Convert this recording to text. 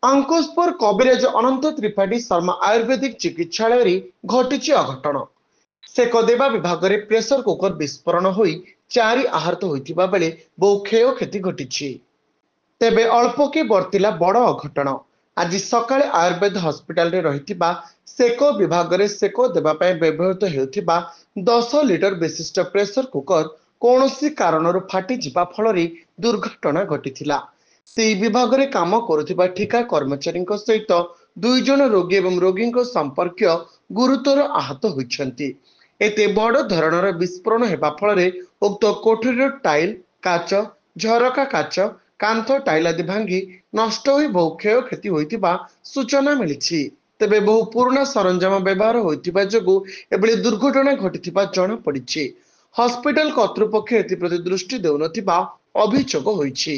अंकुशपुर कविराज अनंत त्रिपाठी शर्मा आयुर्वेदिक चिकित्सालय घटी अघटन। सेक देवा विभाग में प्रेसर कुकर विस्फोरण हो 4 आहत होता बेले बहु क्षयक्षति घटी। तेबे अल्पके वर्तिला बड़ अघटन। आज सकाळे आयुर्वेद हस्पिटाल रही सेक विभाग में सेक देवाई व्यवहृत होता 10 लिटर विशिष्ट प्रेसर कुकर कौन कारण फाटी फल दुर्घटना घटी। से विभाग में काम करुवा ठिका कर्मचारी सहित 2 जन रोगी एवं रोगी संपर्क गुरुतर आहत होती। एते बड़ धरणर विस्फोरण होगा फल उक्त कोठरी टाइल काच झरका काच कांथ टाइल आदि भांगी नष्ट हो बहु क्षयक्षति होता सूचना मिली। तेबे बहु पुराना सरंजाम व्यवहार होता जो एभली दुर्घटना घटी जमापड़ी। हस्पिटाल कर्तृपक्ष एप्रति दृष्टि देउनथिबा अभियोग होइछि।